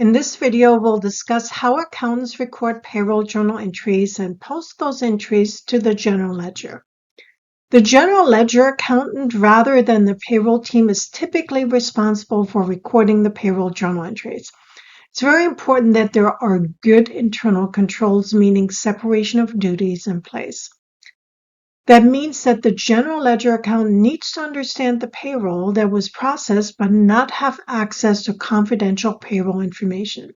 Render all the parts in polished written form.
In this video, we'll discuss how accountants record payroll journal entries and post those entries to the general ledger. The general ledger accountant, rather than the payroll team, is typically responsible for recording the payroll journal entries. It's very important that there are good internal controls, meaning separation of duties, in place. That means that the general ledger accountant needs to understand the payroll that was processed but not have access to confidential payroll information.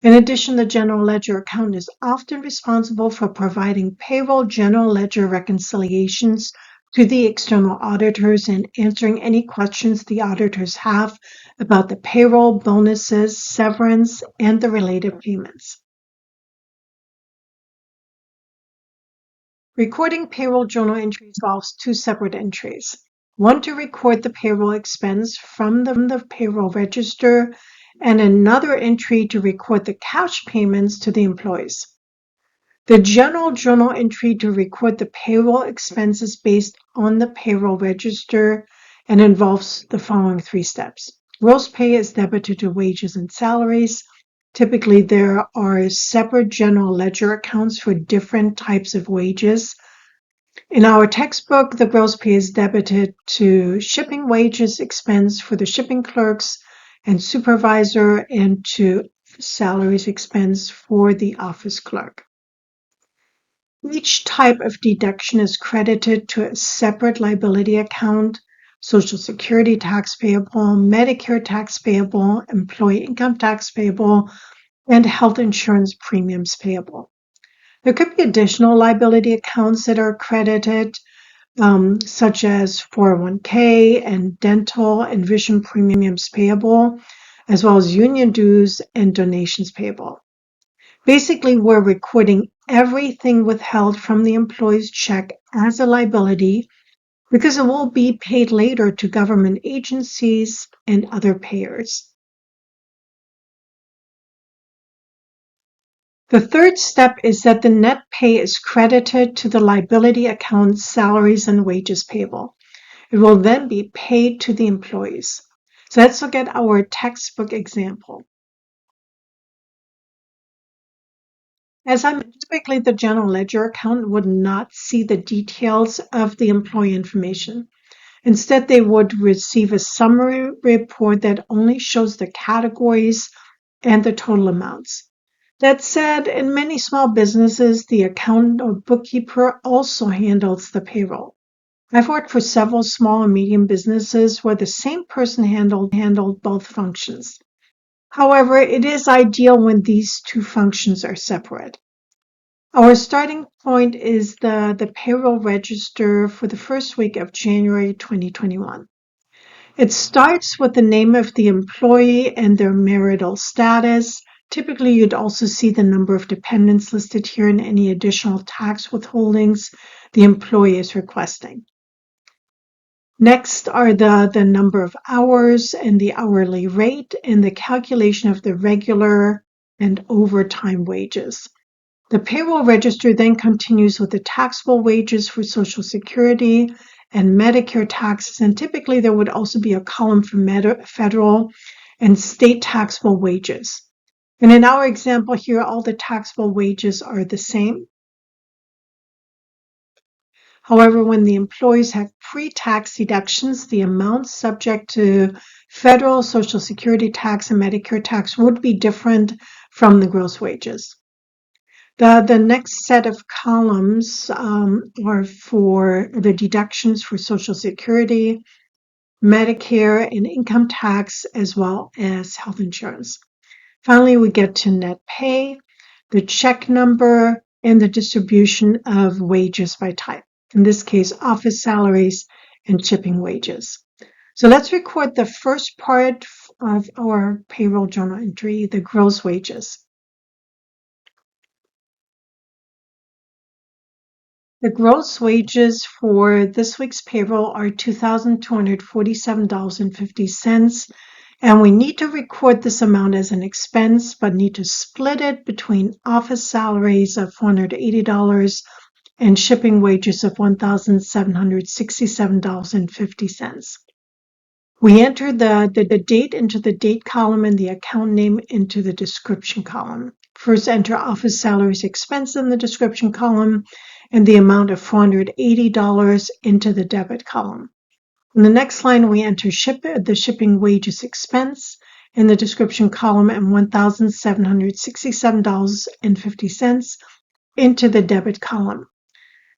In addition, the general ledger accountant is often responsible for providing payroll general ledger reconciliations to the external auditors and answering any questions the auditors have about the payroll, bonuses, severance, and the related payments. Recording payroll journal entries involves two separate entries. One to record the payroll expense from the payroll register, and another entry to record the cash payments to the employees. The general journal entry to record the payroll expenses based on the payroll register and involves the following three steps. Gross pay is debited to wages and salaries. Typically, there are separate general ledger accounts for different types of wages. In our textbook, the gross pay is debited to shipping wages expense for the shipping clerks and supervisor, and to salaries expense for the office clerk. Each type of deduction is credited to a separate liability account: Social Security tax payable, Medicare tax payable, employee income tax payable, and health insurance premiums payable. There could be additional liability accounts that are credited, such as 401k and dental and vision premiums payable, as well as union dues and donations payable. Basically, we're recording everything withheld from the employee's check as a liability because it will be paid later to government agencies and other payers. The third step is that the net pay is credited to the liability account salaries and wages payable. It will then be paid to the employees. So let's look at our textbook example. As I mentioned, typically the general ledger accountant would not see the details of the employee information. Instead, they would receive a summary report that only shows the categories and the total amounts. That said, in many small businesses, the accountant or bookkeeper also handles the payroll. I've worked for several small and medium businesses where the same person handled both functions. However, it is ideal when these two functions are separate. Our starting point is the payroll register for the first week of January 2021. It starts with the name of the employee and their marital status. Typically, you'd also see the number of dependents listed here and any additional tax withholdings the employee is requesting. Next are the number of hours and the hourly rate and the calculation of the regular and overtime wages. The payroll register then continues with the taxable wages for Social Security and Medicare taxes, and typically there would also be a column for federal and state taxable wages. And in our example here, all the taxable wages are the same. However, when the employees have pre-tax deductions, the amounts subject to federal Social Security tax and Medicare tax would be different from the gross wages. The next set of columns are for the deductions for Social Security, Medicare, and income tax, as well as health insurance. Finally, we get to net pay, the check number, and the distribution of wages by type. In this case, office salaries and shipping wages. So let's record the first part of our payroll journal entry, the gross wages. The gross wages for this week's payroll are $2,247.50, and we need to record this amount as an expense, but need to split it between office salaries of $480 and shipping wages of $1,767.50. We enter the date into the date column and the account name into the description column. First, enter office salaries expense in the description column and the amount of $480 into the debit column. In the next line, we enter the shipping wages expense in the description column and $1,767.50 into the debit column.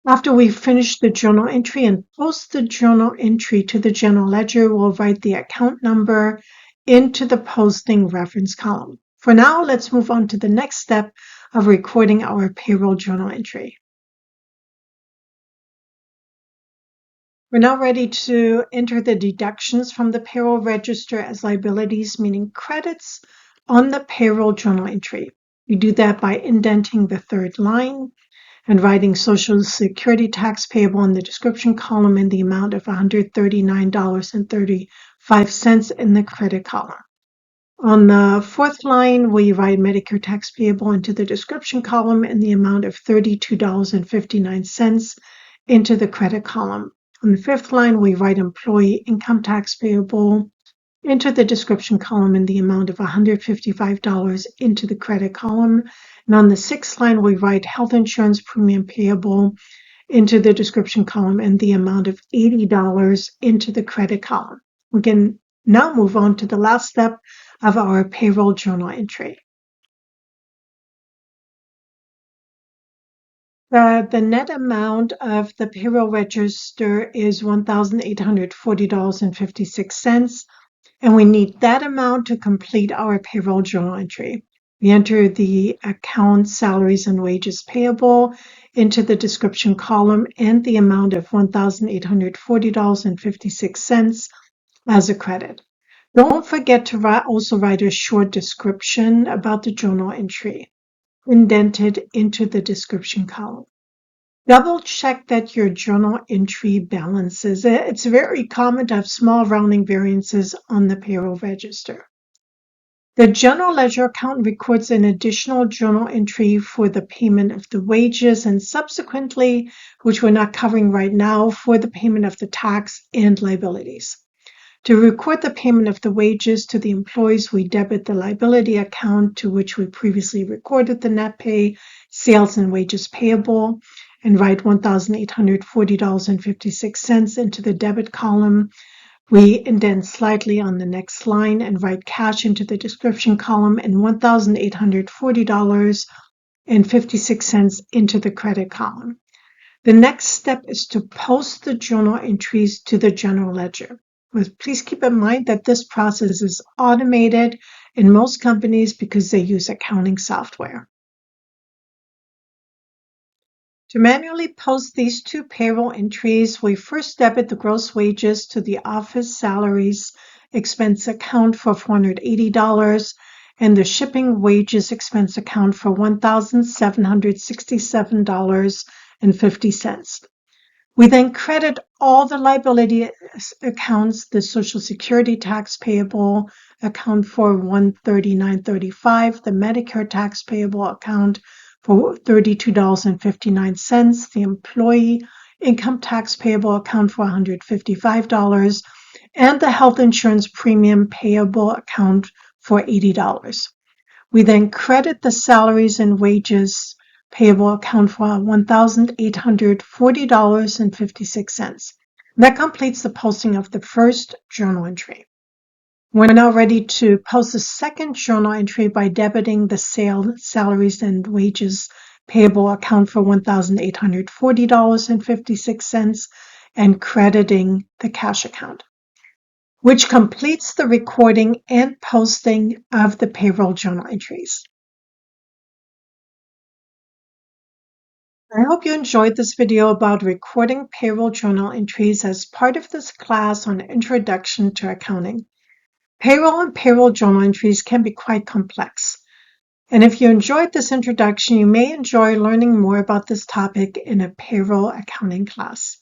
After we finish the journal entry and post the journal entry to the general ledger, we'll write the account number into the posting reference column. For now, let's move on to the next step of recording our payroll journal entry. We're now ready to enter the deductions from the payroll register as liabilities, meaning credits, on the payroll journal entry. We do that by indenting the third line and writing Social Security tax payable in the description column in the amount of $139.35 in the credit column. On the fourth line, we write Medicare tax payable into the description column in the amount of $32.59 into the credit column. On the fifth line, we write employee income tax payable into the description column in the amount of $155 into the credit column. And on the sixth line, we write health insurance premium payable into the description column in the amount of $80 into the credit column. We can now move on to the last step of our payroll journal entry. The net amount of the payroll register is $1,840.56. And we need that amount to complete our payroll journal entry. We enter the account salaries and wages payable into the description column and the amount of $1,840.56 as a credit. Don't forget to also write a short description about the journal entry, indented into the description column. Double check that your journal entry balances. It's very common to have small rounding variances on the payroll register. The general ledger account records an additional journal entry for the payment of the wages and subsequently, which we're not covering right now, for the payment of the tax and liabilities. To record the payment of the wages to the employees, we debit the liability account to which we previously recorded the net pay, sales, and wages payable, and write $1,840.56 into the debit column. We indent slightly on the next line and write cash into the description column and $1,840.56 into the credit column. The next step is to post the journal entries to the general ledger. Please keep in mind that this process is automated in most companies because they use accounting software. To manually post these two payroll entries, we first debit the gross wages to the office salaries expense account for $480 and the shipping wages expense account for $1,767.50. We then credit all the liability accounts, the Social Security tax payable account for $139.35, the Medicare tax payable account for $32.59, the employee income tax payable account for $155, and the health insurance premium payable account for $80. We then credit the salaries and wages payable account for $1,840.56. That completes the posting of the first journal entry. We're now ready to post the second journal entry by debiting the salaries and wages payable account for $1,840.56 and crediting the cash account, which completes the recording and posting of the payroll journal entries. I hope you enjoyed this video about recording payroll journal entries as part of this class on Introduction to Accounting. Payroll and payroll journal entries can be quite complex. And if you enjoyed this introduction, you may enjoy learning more about this topic in a payroll accounting class.